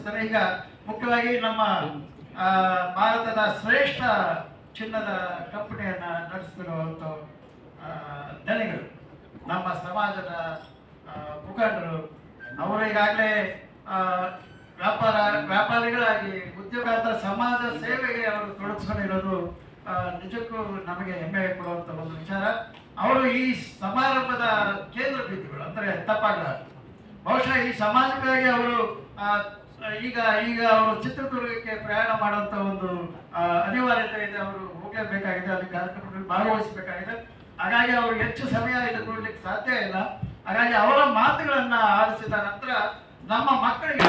ಗೌರವಿಸ್ತಾರೆ. ಈಗ ಮುಖ್ಯವಾಗಿ ನಮ್ಮ ಭಾರತದ ಶ್ರೇಷ್ಠ ಚಿನ್ನದ ಕಂಪನಿಯನ್ನು ನಡೆಸ್ತಿರುವಂಥ ಧನಿಗಳು, ನಮ್ಮ ಸಮಾಜದ ಮುಖಂಡರು, ಅವರು ಈಗಾಗಲೇ ವ್ಯಾಪಾರಿಗಳಾಗಿ ಉದ್ಯೋಗಾಂತರ ಸಮಾಜ ಸೇವೆಗೆ ಅವರು ತೊಡಗಿಸ್ಕೊಂಡಿರೋದು ನಿಜಕ್ಕೂ ನಮಗೆ ಹೆಮ್ಮೆ ಕೊಡುವಂಥ ಒಂದು ವಿಚಾರ. ಅವರು ಈ ಸಮಾರಂಭದ ಕೇಂದ್ರ ಬಿಂದುಗಳು ಅಂದರೆ ತಪ್ಪಾಗಲ್ಲ. ಬಹುಶಃ ಈ ಸಮಾಜಕ್ಕಾಗಿ ಅವರು ಈಗ ಅವರು ಚಿತ್ರದುರ್ಗಕ್ಕೆ ಪ್ರಯಾಣ ಮಾಡುವಂಥ ಒಂದು ಅನಿವಾರ್ಯತೆ ಇದೆ. ಅವರು ಹೋಗಲೇಬೇಕಾಗಿದೆ, ಅಲ್ಲಿ ಕಾರ್ಯಕ್ರಮದಲ್ಲಿ ಭಾಗವಹಿಸಬೇಕಾಗಿದೆ. ಹಾಗಾಗಿ ಅವರು ಹೆಚ್ಚು ಸಮಯ ಇದು ಕೊಡಲಿಕ್ಕೆ ಸಾಧ್ಯ ಇಲ್ಲ. ಹಾಗಾಗಿ ಅವರ ಮಾತುಗಳನ್ನ ಆಲಿಸಿದ ನಂತರ ನಮ್ಮ ಮಕ್ಕಳಿಗೆ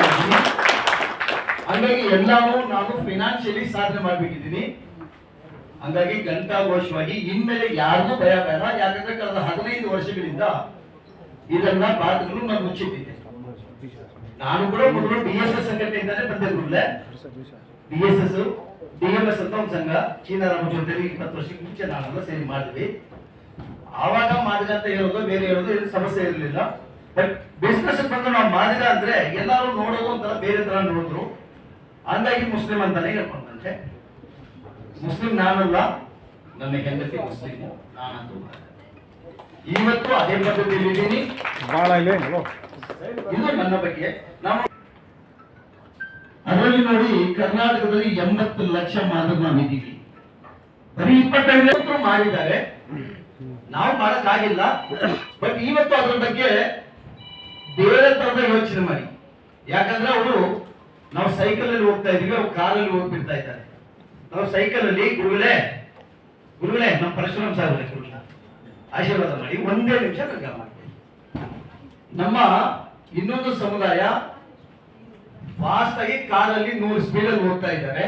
ಹಾಗಾಗಿ ಎಲ್ಲವೂ ನಾವು ಫೈನಾನ್ಷಿಯಲಿ ಸಾಧನೆ ಮಾಡ್ಬಿಟ್ಟಿದ್ದೀನಿ. ಹಾಗಾಗಿ ಘಂಟಾಘೋಷವಾಗಿ ಇನ್ಮೇಲೆ ಯಾರಿಗೂ ಭಯ ಬೇಡ. ಯಾಕಂದ್ರೆ ಕಳೆದ 15 ವರ್ಷಗಳಿಂದ ಇದನ್ನ ಮಾತುಗಳು ನಾನು ಮುಚ್ಚಿಟ್ಟಿದ್ದೆ. ನಾನು ಕೂಡ ಮೊದಲು DSS ಸಂಘಟನೆಯಿಂದಾನೆ ಬಂದಿರಲಿಲ್ಲ. DSS DMS ಅಂತ ಒಂದು ಸಂಘ, ಚೀನಾ ರಾಮ ಜೊತೆ 20 ವರ್ಷಕ್ಕೆ ಮುಂಚೆ ನಾವೆಲ್ಲ ಸೇರಿ ಮಾಡಿದ್ವಿ. ಆವಾಗ ಮಾಡಿದಂತ ಹೇಳೋದು ಬೇರೆ ಹೇಳೋದು ಏನು ಸಮಸ್ಯೆ ಇರಲಿಲ್ಲ. ಬಟ್ ಬಿಸ್ನೆಸ್ ಬಂದು ನಾವು ಮಾಡಿದ ಅಂದ್ರೆ ಎಲ್ಲರೂ ನೋಡೋದು ಒಂಥರ ಬೇರೆ ತರ ನೋಡಿದ್ರು. ಹಂಗಾಗಿ ಮುಸ್ಲಿಂ ಅಂತಾನೆ ಹೇಳ್ಕೊಂಡಂತೆ. ಮುಸ್ಲಿಂ ನಾನಲ್ಲ, ನನ್ನ ಹೆಂಡತಿ ಮುಸ್ಲಿಂ, ನಾನಂತೂ ಇವತ್ತು ಅದೇ ಪದ್ಧತಿಯಲ್ಲಿ ಇದ್ದೀನಿ. ಇದು ನನ್ನ ಬಗ್ಗೆ. ನಾವು ಅದರಲ್ಲಿ ನೋಡಿ, ಕರ್ನಾಟಕದಲ್ಲಿ 80 ಲಕ್ಷ ಮಾತ್ರ ನಾವಿದ್ದೀವಿ. ಬರೀ 25 ಮಾಡಿದ್ದಾರೆ, ನಾವು ಮಾಡಕ್ಕಾಗಿಲ್ಲ. ಬಟ್ ಇವತ್ತು ಅದ್ರ ಬಗ್ಗೆ ಬೇರೆ ತರದ ಯೋಚನೆ ಮಾಡಿ. ಯಾಕಂದ್ರೆ ಅವರು, ನಾವು ಸೈಕಲ್ ಅಲ್ಲಿ ಹೋಗ್ತಾ ಇದೀವಿ, ಅವ್ರು ಕಾರಲ್ಲಿ ಹೋಗ್ಬಿಡ್ತಾ ಇದ್ದಾರೆ. ನಾವು ಸೈಕಲ್ ಅಲ್ಲಿ ಗುರುಗಳೇ ನಮ್ಮ ಪರಶುರಾಮ್ ಸಾಹೇಬ್ ಆಶೀರ್ವಾದ ಮಾಡಿ ಒಂದೇ ನಿಮಿಷ ಮಾಡ್ತೀವಿ. ನಮ್ಮ ಇನ್ನೊಂದು ಸಮುದಾಯ ಫಾಸ್ಟ್ ಆಗಿ ಕಾರಲ್ಲಿ 100 ಸ್ಪೀಡಲ್ಲಿ ಹೋಗ್ತಾ ಇದ್ದಾರೆ.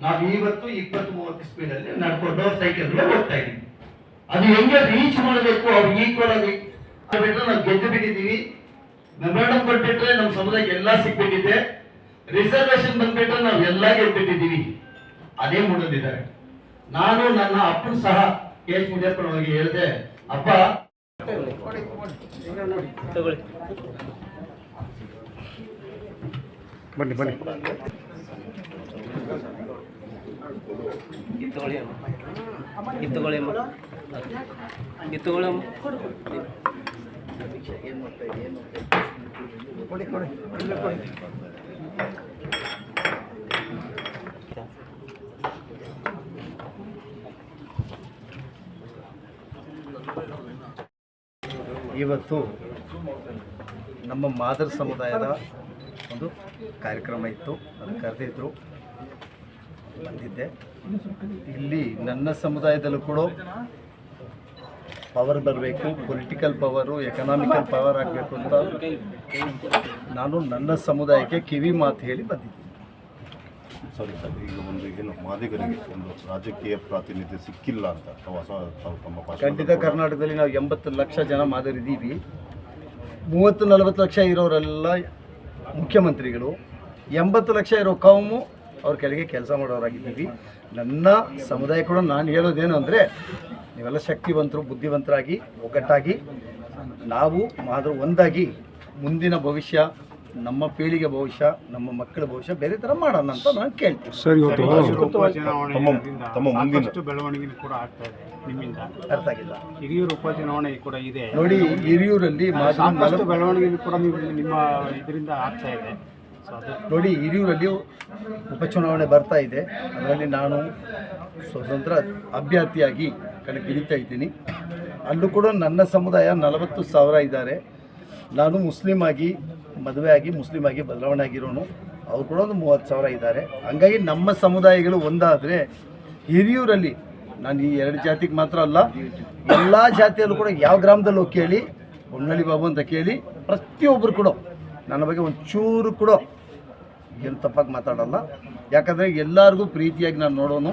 ನಾವು ಇವತ್ತು 20-30 ಸ್ಪೀಡಲ್ಲಿ ನಡ್ಕೊಂಡು ಸೈಕಲ್ ಹೋಗ್ತಾ ಇದೀವಿ. ಅದು ಹೆಂಗೆ ರೀಚ್ ಮಾಡಬೇಕು, ಅವ್ರು ಈಕ್ವಲ್ ಆಗಿ ನಾವು ಗೆದ್ದು ಬಿಟ್ಟಿದ್ದೀವಿ. ಮೆಮೊರಾಂಡಮ್ ಕೊಟ್ಬಿಟ್ರೆ ನಮ್ಮ ಸಮುದಾಯಕ್ಕೆ ಎಲ್ಲ ಸಿಕ್ಬಿಟ್ಟಿದೆ. ರಿಸರ್ವೇಶನ್ ಬಂದ್ಬಿಟ್ರೆ ನಾವು ಎಲ್ಲ ಗೆದ್ಬಿಟ್ಟಿದ್ದೀವಿ. ಅದೇ ಮೂಡಲಿದ್ದಾರೆ. ನಾನು ನನ್ನ ಅಪ್ಪನ ಸಹ KH ಮುನಿಯಪ್ಪನವರಿಗೆ ಹೇಳಿದೆ, ಅಪ್ಪ ಬನ್ನಿ ಬನ್ನಿ ಇವತ್ತು ನಮ್ಮ ಮಾದರ್ ಸಮುದಾಯದ ಒಂದು ಕಾರ್ಯಕ್ರಮ ಇತ್ತು, ಅದನ್ನು ಕರೆದಿದ್ರು, ಬಂದಿದ್ದೆ. ಇಲ್ಲಿ ನನ್ನ ಸಮುದಾಯದಲ್ಲೂ ಕೂಡ ಪವರ್ ಬರಬೇಕು, ಪೊಲಿಟಿಕಲ್ ಪವರು, ಎಕನಾಮಿಕಲ್ ಪವರ್ ಆಗಬೇಕು ಅಂತ ನಾನು ನನ್ನ ಸಮುದಾಯಕ್ಕೆ ಕಿವಿ ಮಾತು ಹೇಳಿ ಬಂದಿದ್ದೆ. ಸರಿ ಸರ್, ಈಗ ಒಂದು ಏನು ಮಾದಿಗರಿಗೆ ಒಂದು ರಾಜಕೀಯ ಪ್ರಾತಿನಿಧ್ಯ ಸಿಕ್ಕಿಲ್ಲ ಅಂತ ಖಂಡಿತ ಕರ್ನಾಟಕದಲ್ಲಿ ನಾವು 80 ಲಕ್ಷ ಜನ ಮಾದರಿದ್ದೀವಿ. 30-40 ಲಕ್ಷ ಇರೋರೆಲ್ಲ ಮುಖ್ಯಮಂತ್ರಿಗಳು, 80 ಲಕ್ಷ ಇರೋ ಕೌಮು ಅವ್ರ ಕೆಳಗೆ ಕೆಲಸ ಮಾಡೋರಾಗಿದ್ದೀವಿ. ನನ್ನ ಸಮುದಾಯ ಕೂಡ ನಾನು ಹೇಳೋದೇನು ಅಂದರೆ, ನೀವೆಲ್ಲ ಶಕ್ತಿವಂತರು, ಬುದ್ಧಿವಂತರಾಗಿ, ಒಗ್ಗಟ್ಟಾಗಿ ನಾವು ಮಾದರಿ ಒಂದಾಗಿ ಮುಂದಿನ ಭವಿಷ್ಯ, ನಮ್ಮ ಪೀಳಿಗೆ ಭವಿಷ್ಯ, ನಮ್ಮ ಮಕ್ಕಳ ಭವಿಷ್ಯ ಬೇರೆ ಥರ ಮಾಡೋಣ ಅಂತ ನಾನು ಕೇಳ್ತೀನಿ. ಸರಿ, ಸಾಕಷ್ಟು ಬೆಳವಣಿಗೆ ಕೂಡ ಆಗ್ತಾ ಇದೆ ನಿಮ್ಮಿಂದ. ಅರ್ಥ ಆಗಿಲ್ಲ. ಹಿರಿಯೂರು ಉಪಚುನಾವಣೆ ಕೂಡ ಇದೆ ನೋಡಿ, ಹಿರಿಯೂರಲ್ಲಿ ಸಾಕಷ್ಟು ಬೆಳವಣಿಗೆ ಕೂಡ ನೀವು ನಿಮ್ಮ ಇದರಿಂದ ಆಗ್ತಾ ಇದೆ. ನೋಡಿ, ಹಿರಿಯೂರಲ್ಲಿ ಉಪಚುನಾವಣೆ ಬರ್ತಾ ಇದೆ. ಅದರಲ್ಲಿ ನಾನು ಸ್ವತಂತ್ರ ಅಭ್ಯರ್ಥಿಯಾಗಿ ಕಣಕ್ಕಿಳಿತಾ ಇದ್ದೀನಿ. ಅಲ್ಲೂ ಕೂಡ ನನ್ನ ಸಮುದಾಯ 40,000 ಇದ್ದಾರೆ. ನಾನು ಮುಸ್ಲಿಂ ಆಗಿ ಮದುವೆ ಆಗಿ ಮುಸ್ಲಿಂ ಆಗಿ ಬದಲಾವಣೆ ಆಗಿರೋನು, ಅವ್ರು ಕೂಡ ಒಂದು 30,000 ಇದ್ದಾರೆ. ಹಂಗಾಗಿ ನಮ್ಮ ಸಮುದಾಯಗಳು ಒಂದಾದರೆ ಹಿರಿಯೂರಲ್ಲಿ, ನಾನು ಈ 2 ಜಾತಿಗೆ ಮಾತ್ರ ಅಲ್ಲ, ಎಲ್ಲ ಜಾತಿಯಲ್ಲೂ ಕೂಡ ಯಾವ ಗ್ರಾಮದಲ್ಲಿ ಹೋಗಿ ಕೇಳಿ, ಹೊನ್ನಳ್ಳಿ ಬಾಬು ಅಂತ ಕೇಳಿ, ಪ್ರತಿಯೊಬ್ಬರು ಕೂಡ ನನ್ನ ಬಗ್ಗೆ ಒಂಚೂರು ಕೂಡ ಏನು ತಪ್ಪಾಗಿ ಮಾತಾಡಲ್ಲ. ಯಾಕಂದರೆ ಎಲ್ಲರಿಗೂ ಪ್ರೀತಿಯಾಗಿ ನಾನು ನೋಡೋನು.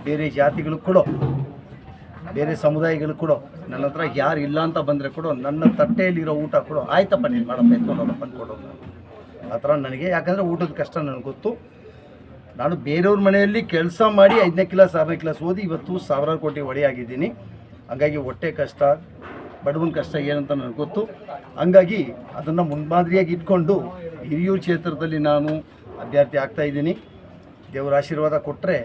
ಬೇರೆ ಜಾತಿಗಳು ಕೂಡ, ಬೇರೆ ಸಮುದಾಯಗಳು ಕೂಡ ನನ್ನ ಹತ್ರ ಯಾರು ಇಲ್ಲ ಅಂತ ಬಂದರೆ ಕೂಡ ನನ್ನ ತಟ್ಟೆಯಲ್ಲಿರೋ ಊಟ ಕೂಡ ಆಯ್ತಪ್ಪ ನೀನು ಮಾಡಪ್ಪ ಎತ್ಕೊಂಡೋಗಪ್ಪ ಅಂದ್ಕೊಡೋದು ಆ ಥರ ನನಗೆ. ಯಾಕಂದರೆ ಊಟದ ಕಷ್ಟ ನನಗೆ ಗೊತ್ತು. ನಾನು ಬೇರೆಯವ್ರ ಮನೆಯಲ್ಲಿ ಕೆಲಸ ಮಾಡಿ 5ನೇ ಕ್ಲಾಸ್ 6ನೇ ಕ್ಲಾಸ್ ಓದಿ ಇವತ್ತು 1000 ಕೋಟಿ ಒಡೆಯಾಗಿದ್ದೀನಿ. ಹಾಗಾಗಿ ಹೊಟ್ಟೆ ಕಷ್ಟ, ಬಡವನ ಕಷ್ಟ ಏನಂತ ನನಗೆ ಗೊತ್ತು. ಹಂಗಾಗಿ ಅದನ್ನು ಮುನ್ಮಾದರಿಯಾಗಿ ಇಟ್ಕೊಂಡು ಹಿರಿಯೂರು ಕ್ಷೇತ್ರದಲ್ಲಿ ನಾನು ಅಭ್ಯರ್ಥಿ ಆಗ್ತಾ ಇದ್ದೀನಿ. ದೇವರ ಆಶೀರ್ವಾದ ಕೊಟ್ಟರೆ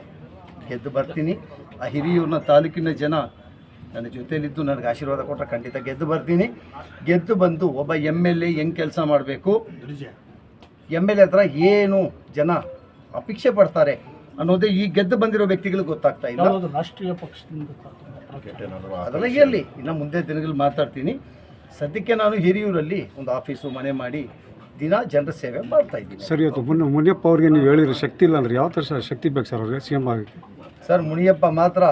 ಗೆದ್ದು ಬರ್ತೀನಿ. ಆ ಹಿರಿಯೂರಿನ ತಾಲೂಕಿನ ಜನ ನನ್ನ ಜೊತೆಯಲ್ಲಿದ್ದು ನನಗೆ ಆಶೀರ್ವಾದ ಕೊಟ್ಟರೆ ಖಂಡಿತ ಗೆದ್ದು ಬರ್ತೀನಿ. ಗೆದ್ದು ಬಂದು ಒಬ್ಬ MLA ಹೆಂಗೆ ಕೆಲಸ ಮಾಡಬೇಕು, MLA ಹತ್ರ ಏನು ಜನ ಅಪೇಕ್ಷೆ ಪಡ್ತಾರೆ ಅನ್ನೋದೇ ಈ ಗೆದ್ದು ಬಂದಿರೋ ವ್ಯಕ್ತಿಗಳಿಗೆ ಗೊತ್ತಾಗ್ತಾ ಇಲ್ಲ. ರಾಷ್ಟ್ರೀಯ ಪಕ್ಷದಿಂದ ಅದೆಲ್ಲ ಇರಲಿ, ಇನ್ನು ಮುಂದೆ ದಿನಗಳಲ್ಲಿ ಮಾತಾಡ್ತೀನಿ. ಸದ್ಯಕ್ಕೆ ನಾನು ಹಿರಿಯೂರಲ್ಲಿ ಒಂದು ಆಫೀಸು ಮನೆ ಮಾಡಿ ದಿನ ಜನರ ಸೇವೆ ಮಾಡ್ತಾ ಇದ್ದೀನಿ. ಸರ್, ಇವತ್ತು ಮುನಿಯಪ್ಪ ಅವ್ರಿಗೆ ನೀವು ಹೇಳಿರೋ ಶಕ್ತಿ ಇಲ್ಲ ಅಂದ್ರೆ ಯಾವ ಥರ ಶಕ್ತಿ ಬೇಕು ಸರ್ ಅವ್ರಿಗೆ CM ಆಗೋಕ್ಕೆ? ಸರ್, ಮುನಿಯಪ್ಪ ಮಾತ್ರ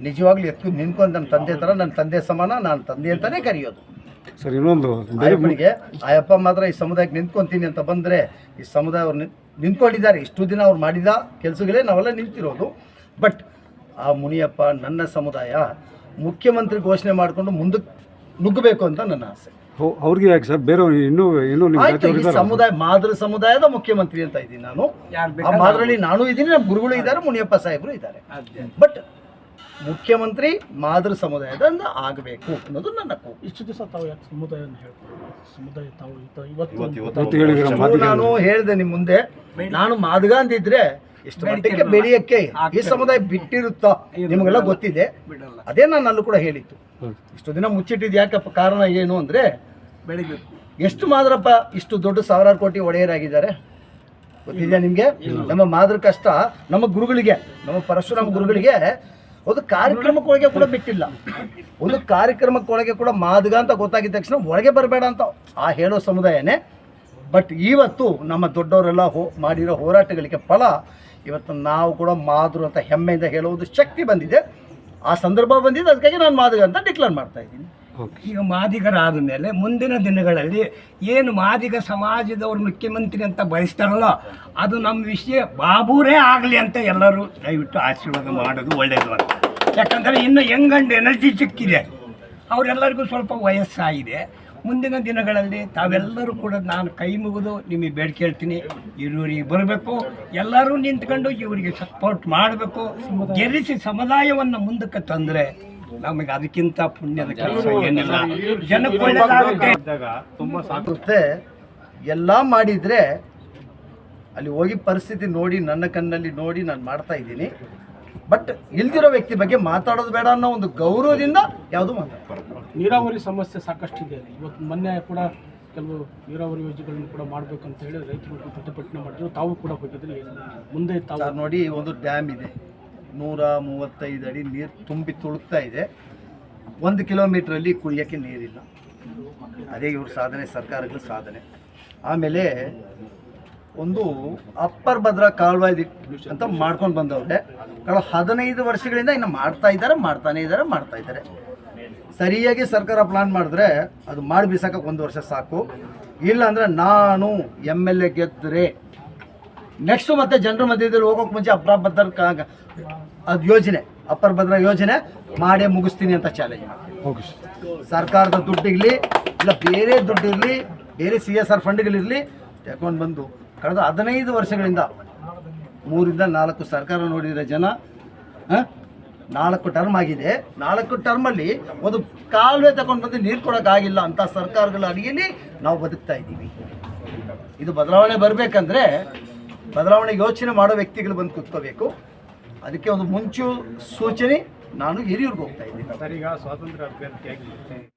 ನಿಜವಾಗ್ಲೂ ಎತ್ತು ನಿಂತ್ಕೊಂಡು ನನ್ನ ತಂದೆ ಥರ, ನನ್ನ ತಂದೆ ಸಮಾನ, ನಾನು ತಂದೆ ಅಂತಲೇ ಕರೆಯೋದು. ಸರ್, ಇನ್ನೊಂದು ಆಯಪ್ಪನಿಗೆ ಆಯಪ್ಪ ಮಾತ್ರ ಈ ಸಮುದಾಯಕ್ಕೆ ನಿಂತ್ಕೊತೀನಿ ಅಂತ ಬಂದರೆ ಈ ಸಮುದಾಯ ಅವ್ರು ನಿಂತ್ಕೊಂಡಿದ್ದಾರೆ. ಇಷ್ಟು ದಿನ ಅವ್ರು ಮಾಡಿದ ಕೆಲಸಗಳೇ ನಾವೆಲ್ಲ ನಿಂತಿರೋದು. ಬಟ್ ಆ ಮುನಿಯಪ್ಪ ನನ್ನ ಸಮುದಾಯ ಮುಖ್ಯಮಂತ್ರಿ ಘೋಷಣೆ ಮಾಡಿಕೊಂಡು ಮುಂದಕ್ಕೆ ನುಗ್ಗಬೇಕು ಅಂತ ನನ್ನ ಆಸೆ. ಅವ್ರಿಗೆ ಯಾಕೆ ಸರ್, ಬೇರೆ ಇನ್ನೂ ಆಯ್ತು, ಈ ಸಮುದಾಯ ಮಾದರಿ ಸಮುದಾಯದ ಮುಖ್ಯಮಂತ್ರಿ ಅಂತ ಇದ್ದೀನಿ ನಾನು. ಆ ಮಾದರಿಯಲ್ಲಿ ನಾನು ಇದ್ದೀನಿ, ನಮ್ಮ ಗುರುಗಳು ಇದ್ದಾರೆ, ಮುನಿಯಪ್ಪ ಸಾಹೇಬರು ಇದ್ದಾರೆ. ಬಟ್ ಮುಖ್ಯಮಂತ್ರಿ ಮಾದರಿ ಸಮುದಾಯದ ಆಗಬೇಕು ಅನ್ನೋದು ನನ್ನ ಕೂಗು. ಇಷ್ಟು ದಿವಸ ತಾವು ಯಾಕೆ ಸಮುದಾಯವನ್ನು ಹೇಳ್ತಾರೆ? ಸಮುದಾಯ ತಾವು ಇವತ್ತು ನಾನು ಹೇಳಿದೆ ನಿಮ್ಮ ಮುಂದೆ, ನಾನು ಮಾದಗ ಅಂದಿದ್ರೆ ಇಷ್ಟು ಮಟ್ಟಿಗೆ ಬೆಳೆಯಕ್ಕೆ ಈ ಸಮುದಾಯ ಬಿಟ್ಟಿರುತ್ತಾ ನಿಮಗೆಲ್ಲ ಗೊತ್ತಿದೆ. ಅದೇ ನಾನು ಅಲ್ಲೂ ಕೂಡ ಹೇಳಿತ್ತು. ಇಷ್ಟು ದಿನ ಮುಚ್ಚಿಟ್ಟಿದ್ದು ಯಾಕಪ್ಪ, ಕಾರಣ ಏನು ಅಂದರೆ ಬೆಳಿಬೇಕು. ಎಷ್ಟು ಮಾದ್ರಪ್ಪ ಇಷ್ಟು ದೊಡ್ಡ ಸಾವಿರಾರು ಕೋಟಿ ಒಡೆಯರಾಗಿದ್ದಾರೆ ಗೊತ್ತಿದೆಯಾ ನಿಮಗೆ? ನಮ್ಮ ಮಾದ್ರ ಕಷ್ಟ ನಮ್ಮ ಗುರುಗಳಿಗೆ, ನಮ್ಮ ಪರಶುರಾಮ ಗುರುಗಳಿಗೆ ಒಂದು ಕಾರ್ಯಕ್ರಮಕ್ಕೊಳಗೆ ಕೂಡ ಬಿಟ್ಟಿಲ್ಲ. ಒಂದು ಕಾರ್ಯಕ್ರಮಕ್ಕೊಳಗೆ ಕೂಡ ಮಾದಗ ಅಂತ ಗೊತ್ತಾಗಿದ್ದ ತಕ್ಷಣ ಒಳಗೆ ಬರಬೇಡ ಅಂತ ಆ ಹೇಳೋ ಸಮುದಾಯನೇ. ಬಟ್ ಇವತ್ತು ನಮ್ಮ ದೊಡ್ಡವರೆಲ್ಲ ಮಾಡಿರೋ ಹೋರಾಟಗಳಿಗೆ ಫಲ ಇವತ್ತು ನಾವು ಕೂಡ ಮಾದ್ರು ಅಂತ ಹೆಮ್ಮೆಯಿಂದ ಹೇಳುವುದು ಶಕ್ತಿ ಬಂದಿದೆ. ಆ ಸಂದರ್ಭ ಬಂದಿದೆ, ಅದಕ್ಕಾಗಿ ನಾನು ಮಾದಿಗ ಅಂತ ಡಿಕ್ಲೇರ್ ಮಾಡ್ತಾ ಇದ್ದೀನಿ. ಈಗ ಮಾದಿಗರಾದ ಮೇಲೆ ಮುಂದಿನ ದಿನಗಳಲ್ಲಿ ಏನು ಮಾದಿಗ ಸಮಾಜದವರು ಮುಖ್ಯಮಂತ್ರಿ ಅಂತ ಬಯಸ್ತಾರಲ್ಲ, ಅದು ನಮ್ಮ ವಿಷಯ ಬಾಬೂರೇ ಆಗಲಿ ಅಂತ ಎಲ್ಲರೂ ದಯವಿಟ್ಟು ಆಶೀರ್ವಾದ ಮಾಡೋದು ಒಳ್ಳೆಯದು ಅಂತ. ಯಾಕಂದರೆ ಇನ್ನು ಯಂಗ್ ಆ್ಯಂಡ್ ಎನರ್ಜಿ ಸಿಕ್ಕಿದೆ, ಅವರೆಲ್ಲರಿಗೂ ಸ್ವಲ್ಪ ವಯಸ್ಸಾಗಿದೆ. ಮುಂದಿನ ದಿನಗಳಲ್ಲಿ ತಾವೆಲ್ಲರೂ ಕೂಡ ನಾನು ಕೈ ಮುಗಿದು ನಿಮಗೆ ಬೇಡಿಕೆ ಹೇಳ್ತೀನಿ, ಇವರಿಗೆ ಬರಬೇಕು, ಎಲ್ಲರೂ ನಿಂತ್ಕೊಂಡು ಇವರಿಗೆ ಸಪೋರ್ಟ್ ಮಾಡಬೇಕು, ಗೆಲ್ಲಿಸಿ ಸಮುದಾಯವನ್ನು ಮುಂದಕ್ಕೆ ತಂದರೆ ನಮಗೆ ಅದಕ್ಕಿಂತ ಪುಣ್ಯದ ಕೆಲಸ ಏನಿಲ್ಲ. ಜನಕ್ಕೆ ಒಳ್ಳೆಯದಾಗುತ್ತೆ. ಮತ್ತೆ ಎಲ್ಲ ಮಾಡಿದರೆ ಅಲ್ಲಿ ಹೋಗಿ ಪರಿಸ್ಥಿತಿ ನೋಡಿ ನನ್ನ ಕಣ್ಣಲ್ಲಿ ನೋಡಿ ನಾನು ಮಾಡ್ತಾ ಇದ್ದೀನಿ. ಬಟ್ ಇಲ್ದಿರೋ ವ್ಯಕ್ತಿ ಬಗ್ಗೆ ಮಾತಾಡೋದು ಬೇಡ ಅನ್ನೋ ಒಂದು ಗೌರವದಿಂದ ಯಾವುದು ಮಾತಾಡ್ಬಾರ್ದು. ನೀರಾವರಿ ಸಮಸ್ಯೆ ಸಾಕಷ್ಟಿದೆ. ಇವತ್ತು ಮೊನ್ನೆ ಕೂಡ ಕೆಲವು ನೀರಾವರಿ ಯೋಜನೆಗಳನ್ನು ಕೂಡ ಮಾಡಬೇಕಂತ ಹೇಳಿ ರೈತರು ಪ್ರತಿಭಟನೆ ಮಾಡಿದ್ರು. ತಾವು ಕೂಡ ಹೋಗಿದ್ರಿ, ಮುಂದೆ ತಾವು ನೋಡಿ, ಒಂದು ಡ್ಯಾಮ್ ಇದೆ, 135 ಅಡಿ ನೀರು ತುಂಬಿ ತುಳುಕ್ತಾ ಇದೆ. 1 ಕಿಲೋಮೀಟ್ರಲ್ಲಿ ಕುಡಿಯೋಕ್ಕೆ ನೀರಿಲ್ಲ. ಅದೇ ಇವ್ರ ಸಾಧನೆ, ಸರ್ಕಾರಗಳ ಸಾಧನೆ. ಆಮೇಲೆ ಒಂದು ಅಪ್ಪರ್ ಭದ್ರಾ ಕಾಲ್ವಾಯಿ ಅಂತ ಮಾಡ್ಕೊಂಡು ಬಂದವ್ರೆ. ಕಳೆದ 15 ವರ್ಷಗಳಿಂದ ಇನ್ನು ಮಾಡ್ತಾನೆ ಇದ್ದಾರೆ. ಸರಿಯಾಗಿ ಸರ್ಕಾರ ಪ್ಲಾನ್ ಮಾಡಿದ್ರೆ ಅದು ಮಾಡಿ ಬಿಸಾಕಕ್ಕೆ 1 ವರ್ಷ ಸಾಕು. ಇಲ್ಲ ಅಂದರೆ ನಾನು MLA ಗೆದ್ದರೆ ನೆಕ್ಸ್ಟು ಮತ್ತೆ ಜನರ ಮಧ್ಯದಲ್ಲಿ ಹೋಗೋಕೆ ಮುಂಚೆ ಅಪ್ಪರ್ ಭದ್ರಾ ಯೋಜನೆ ಮಾಡೇ ಮುಗಿಸ್ತೀನಿ ಅಂತ ಚಾಲೆಂಜ್ ಮಾಡ್ತೀನಿ. ಸರ್ಕಾರದ ದುಡ್ಡಿರಲಿ ಇಲ್ಲ ಬೇರೆ ದುಡ್ಡಿರಲಿ, ಬೇರೆ CSR ಫಂಡ್ಗಳಿರಲಿ ತಗೊಂಡು ಬಂದು ಕಳೆದ 15 ವರ್ಷಗಳಿಂದ 3 ರಿಂದ 4 ಸರ್ಕಾರ ನೋಡಿದರೆ ಜನ 4 ಟರ್ಮ್ ಆಗಿದೆ. 4 ಟರ್ಮಲ್ಲಿ ಒಂದು ಕಾಲುವೆ ತಗೊಂಡು ಬಂದು ನೀರು ಕೊಡೋಕ್ಕಾಗಿಲ್ಲ ಅಂತ ಸರ್ಕಾರಗಳ ಅಡಿಯಲ್ಲಿ ನಾವು ಬದುಕ್ತಾ ಇದ್ದೀವಿ. ಇದು ಬದಲಾವಣೆ ಬರಬೇಕಂದ್ರೆ ಬದಲಾವಣೆ ಯೋಚನೆ ಮಾಡೋ ವ್ಯಕ್ತಿಗಳು ಬಂದು ಕೂತ್ಕೋಬೇಕು. ಅದಕ್ಕೆ ಒಂದು ಮುಂಚು ಸೂಚನೆ ನಾನು ಹಿರಿಯೂರಿಗೆ ಹೋಗ್ತಾ ಇದ್ದೀನಿ. ಸರ್, ಈಗ ಸ್ವಾತಂತ್ರ್ಯ ಅಭ್ಯರ್ಥಿಯಾಗಿ